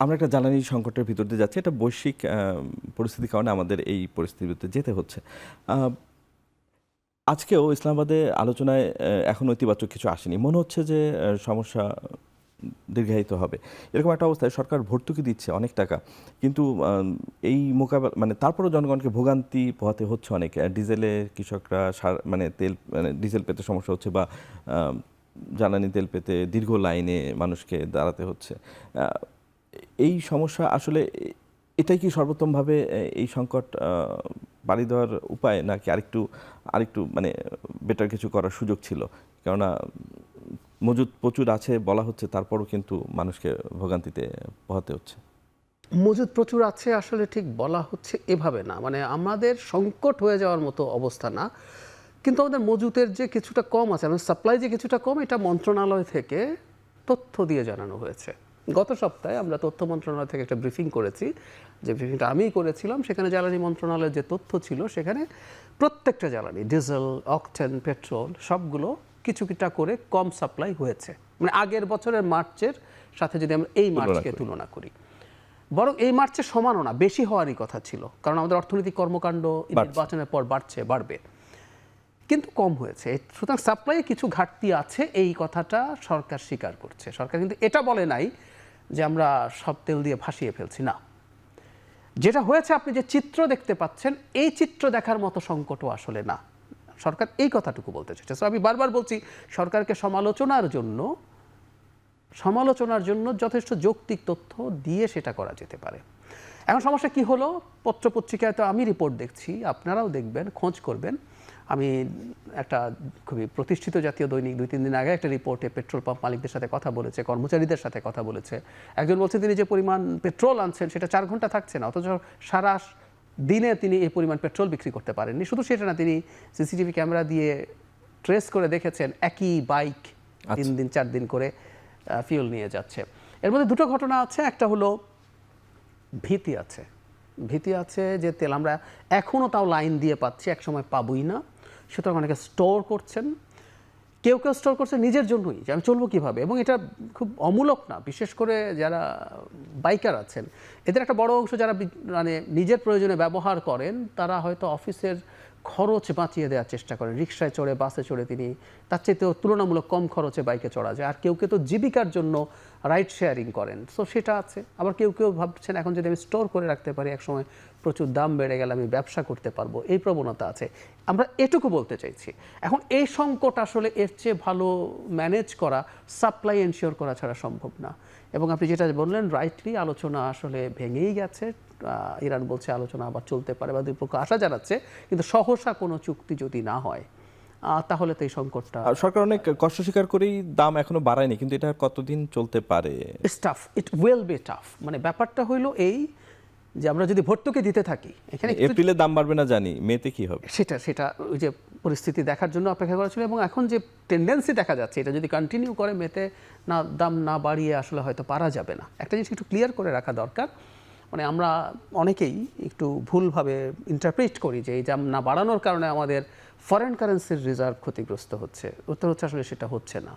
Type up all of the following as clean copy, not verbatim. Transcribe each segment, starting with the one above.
আমরা একটা জ্বালানি সংকটের ভিতর দিয়ে যাচ্ছি। এটা বৈশ্বিক পরিস্থিতির কারণে আমাদের এই পরিস্থিতিতে যেতে হচ্ছে। আ আজকেও ইসলামাবাদে আলোচনায় এখনো ইতিবাচক কিছু আসেনি। মনে হচ্ছে যে সমস্যা দীর্ঘায়িত হবে। এরকম একটা অবস্থায় সরকার ভর্তুকি দিচ্ছে অনেক টাকা। কিন্তু এই মানে তারপরেও জনগণকে ভোগান্তি পোহাতে হচ্ছে অনেক। ডিজেলে কৃষকরা মানে তেল মানে ডিজেল পেতে সমস্যা হচ্ছে বা আ জ্বালানি তেল পেতে দীর্ঘ লাইনে মানুষকে দাঁড়াতে হচ্ছে। আ এই সমস্যা আসলে এটাই কি সর্বোত্তমভাবে এই সংকট পাড়ি দেওয়ার উপায়, নাকি আরেকটু মানে বেটার কিছু করার সুযোগ ছিল? কেননা মজুদ প্রচুর আছে বলা হচ্ছে, তারপরও কিন্তু মানুষকে ভোগান্তিতে পোহাতে হচ্ছে। মজুদ প্রচুর আছে আসলে ঠিক বলা হচ্ছে এভাবে না, মানে আমাদের সংকট হয়ে যাওয়ার মতো অবস্থা না, কিন্তু আমাদের মজুদের যে কিছুটা কম আছে, আমাদের সাপ্লাই যে কিছুটা কম, এটা মন্ত্রণালয় থেকে তথ্য দিয়ে জানানো হয়েছে। গত সপ্তাহে আমরা তথ্য মন্ত্রণালয় থেকে একটা ব্রিফিং করেছি, যে ব্রিফিংটা আমিই করেছিলাম। সেখানে জ্বালানি মন্ত্রণালয়ের যে তথ্য ছিল, সেখানে প্রত্যেকটা জ্বালানি, ডিজেল, অকটেন, পেট্রোল, সবগুলো কিছুটা করে কম সাপ্লাই হয়েছে। মানে আগের বছরের মার্চের সাথে যদি আমরা এই মার্চকে তুলনা করি, বরং এই মার্চে সমানও না, বেশি হওয়ারই কথা ছিল, কারণ আমাদের অর্থনৈতিক কর্মকাণ্ড নির্বাচনের পর বাড়বে, কিন্তু কম হয়েছে। সুতরাং সাপ্লাইয়ে কিছু ঘাটতি আছে, এই কথাটা সরকার স্বীকার করছে। সরকার কিন্তু এটা বলে নাই যে আমরা সব তেল দিয়ে ভাসিয়ে ফেলছি, না। যেটা হয়েছে, আপনি যে চিত্র দেখতে পাচ্ছেন, এই চিত্র দেখার মতো সংকটও আসলে না। সরকার এই কথাটুকু বলতে চাইছে। আমি বারবার বলছি, সরকারকে সমালোচনার জন্য যথেষ্ট যৌক্তিক তথ্য দিয়ে সেটা করা যেতে পারে। এখন সমস্যা কি হলো, পত্রপত্রিকায় তো আমি রিপোর্ট দেখছি, আপনারাও দেখবেন, খোঁজ করবেন। আমি একটা খুবই প্রতিষ্ঠিত জাতীয় দৈনিক 2-3 দিন আগে একটা রিপোর্টে পেট্রোল পাম্প মালিকদের সাথে কথা বলেছে, কর্মচারীদের সাথে কথা বলেছে। একজন বলছে তিনি যে পরিমাণ পেট্রোল আনছেন সেটা 4 ঘন্টা থাকছে না, অথচ সারা দিনে তিনি এই পরিমাণ পেট্রোল বিক্রি করতে পারেননি। শুধু সেটা না, তিনি সিসিটিভি ক্যামেরা দিয়ে ট্রেস করে দেখেছেন একই বাইক 3 দিন 4 দিন করে ফিউল নিয়ে যাচ্ছে। এর মধ্যে দুটো ঘটনা আছে। একটা হলো ভীতি আছে যে তেল আমরা এখনও তাও লাইন দিয়ে পাচ্ছি, একসময় পাবই না। সুতরাং অনেকে স্টোর করছেন, কেউ স্টোর করছে নিজের জন্যই, যে আমি চলবো কীভাবে। এবং এটা খুব অমূলক না, বিশেষ করে যারা বাইকার আছেন, এদের একটা বড় অংশ যারা মানে নিজের প্রয়োজনে ব্যবহার করেন, তারা হয়তো অফিসের খরচ বাঁচিয়ে দেওয়ার চেষ্টা করেন। রিক্সায় চড়ে, বাসে চড়ে তিনি তার চাইতেও তুলনামূলক কম খরচে বাইকে চড়া যায়। আর কেউ তো জীবিকার জন্য রাইড শেয়ারিং করেন, সো সেটা আছে। আবার কেউ ভাবছেন এখন যদি আমি স্টোর করে রাখতে পারি, একসময় প্রচুর দাম বেড়ে গেলে আমি ব্যবসা করতে পারবো, এই প্রবণতা আছে। আমরা এটুকু বলতে চাইছি। এখন এই সংকট আসলে এর চেয়ে ভালো ম্যানেজ করা, সাপ্লাই এনশিওর করা ছাড়া সম্ভব না। এবং আপনি যেটা বললেন রাইটলি, আলোচনা আসলে ভেঙেই গেছে। ইরান বলছে আলোচনা আবার চলতে পারে, বা দুই পক্ষ আশা জানাচ্ছে, কিন্তু সহসা কোনো চুক্তি যদি না হয়, তাহলে তো এই সংকটটা। সরকার অনেক কষ্ট স্বীকার করেই দাম এখনো বাড়ায়নি, কিন্তু এটা কতদিন চলতে পারে? It will be tough. মানে ব্যাপারটা হইলো এই, যে আমরা যদি ভর্তুকি দিতে থাকি, এখানে এপ্রিলে দাম বাড়বে না জানি, মেতে কি হবে সেটা ওই যে পরিস্থিতি দেখার জন্য অপেক্ষা করা ছিল। এবং এখন যে টেন্ডেন্সি দেখা যাচ্ছে, এটা যদি কন্টিনিউ করে, মেতে দাম না বাড়িয়ে আসলে হয়তো পারা যাবে না। একটা জিনিস একটু ক্লিয়ার করে রাখা দরকার, মানে আমরা অনেকেই একটু ভুলভাবে ইন্টারপ্রেট করি যে এই দাম না বাড়ানোর কারণে আমাদের ফরেন কারেন্সির রিজার্ভ ক্ষতিগ্রস্ত হচ্ছে। উত্তর হচ্ছে আসলে সেটা হচ্ছে না।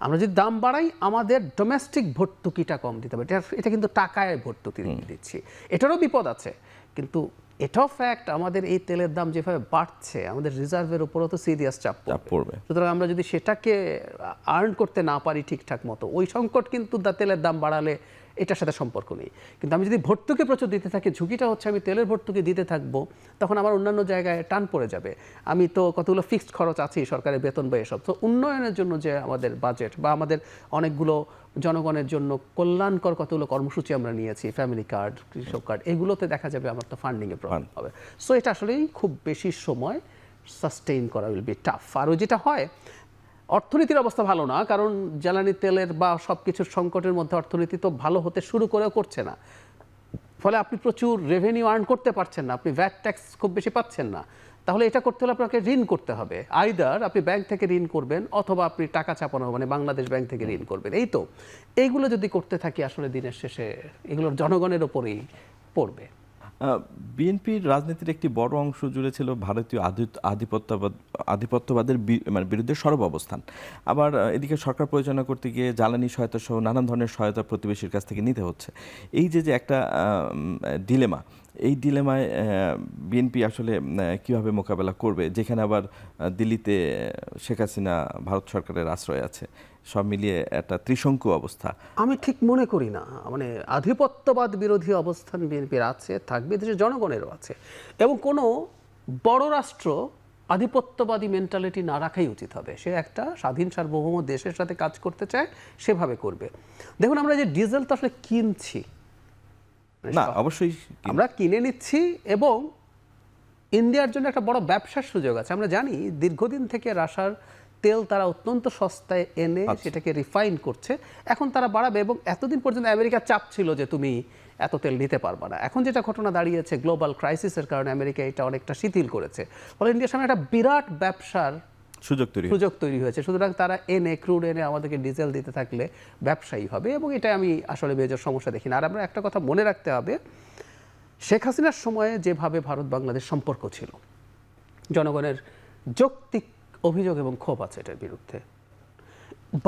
আমরা যদি দাম বাড়াই, আমাদের ডোমেস্টিক ভর্তুকিটা কম দিতে হবে। এটা কিন্তু টাকায় ভর্তুকি দিচ্ছি, এটারও বিপদ আছে। কিন্তু এটাও ফ্যাক্ট, আমাদের এই তেলের দাম যেভাবে বাড়ছে, আমাদের রিজার্ভের উপরও তো সিরিয়াস চাপ পড়বে। সুতরাং আমরা যদি সেটাকে আর্ন করতে না পারি ঠিকঠাক মতো, ওই সংকট কিন্তু তেলের দাম বাড়ালে এটার সাথে সম্পর্ক নেই। কিন্তু আমি যদি ভর্তুকি প্রচুর দিতে থাকি, ঝুঁকিটা হচ্ছে আমি তেলের ভর্তুকি দিতে থাকবো, তখন আমার অন্যান্য জায়গায় টান পড়ে যাবে। আমি তো কতগুলো ফিক্সড খরচ আছেই, সরকারের বেতন বা এসব। তো উন্নয়নের জন্য যে আমাদের বাজেট, বা আমাদের অনেকগুলো জনগণের জন্য কল্যাণকর কতগুলো কর্মসূচি আমরা নিয়েছি, ফ্যামিলি কার্ড, কৃষক কার্ড, এগুলোতে দেখা যাবে আমার তো ফান্ডিংয়ে প্রবলেম হবে। সো এটা আসলেই খুব বেশি সময় সাস্টেইন করা উইল বি টাফ। আর ওই যেটা হয়, অর্থনীতির অবস্থা ভালো না, কারণ জ্বালানি তেলের বা সব কিছুর সংকটের মধ্যে অর্থনীতি তো ভালো হতে শুরু করেও করছে না। ফলে আপনি প্রচুর রেভিনিউ আর্ন করতে পারছেন না, আপনি ভ্যাট ট্যাক্স খুব বেশি পাচ্ছেন না। তাহলে এটা করতে হলে আপনাকে ঋণ করতে হবে। আইদার আপনি ব্যাংক থেকে ঋণ করবেন, অথবা আপনি টাকা চাপানো, মানে বাংলাদেশ ব্যাংক থেকে ঋণ করবেন। এইগুলো যদি করতে থাকি, আসলে দিনের শেষে এগুলোর জনগণের ওপরেই পড়বে। বিএনপির রাজনীতির একটি বড় অংশ জুড়ে ছিল ভারতীয় আধিপত্যবাদের মানে বিরুদ্ধে সরব অবস্থান। আবার এদিকে সরকার পরিচালনা করতে গিয়ে জ্বালানি সহায়তা সহ নানান ধরনের সহায়তা প্রতিবেশীর কাছ থেকে নিতে হচ্ছে। এই যে একটা ডিলেমা, এই ডিলেমায় বিএনপি আসলে কিভাবে মোকাবেলা করবে, যেখানে আবার দিল্লিতে শেখ হাসিনা ভারত সরকারের আশ্রয় আছে, সব মিলিয়ে একটা ত্রিশঙ্কু অবস্থা। আমি ঠিক মনে করি না, মানে আধিপত্যবাদ বিরোধী অবস্থান বিএনপির আছে, থাকবে, দেশের জনগণেরও আছে, এবং কোনো বড় রাষ্ট্র আধিপত্যবাদী মেন্টালিটি না রাখাই উচিত হবে। সে একটা স্বাধীন সার্বভৌম দেশের সাথে কাজ করতে চায়, সেভাবে করবে। দেখুন, আমরা যে ডিজেল তো আসলে কিনছি না, অবশ্যই আমরা কিনে নিচ্ছি, এবং ইন্ডিয়ার জন্য একটা বড় ব্যবসার সুযোগ আছে। আমরা জানি দীর্ঘদিন থেকে রাশার তেল তারা অত্যন্ত সস্তায় এনে সেটাকে রিফাইন করছে, এখন তারা বাড়াবে। এবং এতদিন পর্যন্ত আমেরিকা চাপ ছিল যে তুমি এত তেল নিতে পারবা না। এখন যেটা ঘটনা দাঁড়িয়েছে, গ্লোবাল ক্রাইসিসের কারণে আমেরিকা এটা অনেকটা শিথিল করেছে, ফলে ইন্ডিয়ার সামনে একটা বিরাট ব্যবসার সুযোগ তৈরি হয়েছে। সুতরাং তারা ক্রুড এনে আমাদেরকে ডিজেল দিতে থাকলে ব্যবসায়ী হবে, এবং এটা আমি আসলে মেজর সমস্যা দেখি না। আর আমরা একটা কথা মনে রাখতে হবে, শেখ হাসিনার সময়ে যেভাবে ভারত বাংলাদেশ সম্পর্ক ছিল, জনগণের যৌক্তিক অভিযোগ এবং ক্ষোভ আছে এটার বিরুদ্ধে।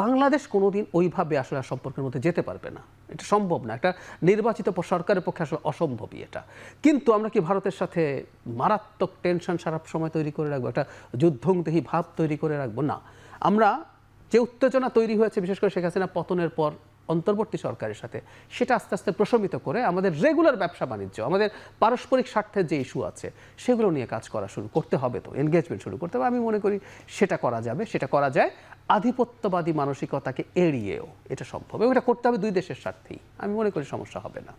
বাংলাদেশ কোনোদিন ওইভাবে আসলে সম্পর্কের মধ্যে যেতে পারবে না, এটা সম্ভব না। একটা নির্বাচিত সরকারের পক্ষে আসলে অসম্ভবই এটা। কিন্তু আমরা কি ভারতের সাথে মারাত্মক টেনশন সারা সময় তৈরি করে রাখবো, একটা যুদ্ধংদেহী ভাব তৈরি করে রাখবো? না, আমরা যে উত্তেজনা তৈরি হয়েছে বিশেষ করে শেখ হাসিনা পতনের পর অন্তর্বর্তী সরকারের সাথে, সেটা আস্তে আস্তে প্রশমিত করে আমাদের রেগুলার ব্যবসা বাণিজ্য, আমাদের পারস্পরিক স্বার্থের যে ইস্যু আছে, সেগুলো নিয়ে কাজ করা শুরু করতে হবে, তো এনগেজমেন্ট শুরু করতে হবে। আমি মনে করি সেটা করা যাবে, সেটা করা যায় আধিপত্যবাদী মানসিকতাকে এড়িয়েও, এটা সম্ভব, এবং এটা করতে হবে দুই দেশের স্বার্থেই। আমি মনে করি সমস্যা হবে না।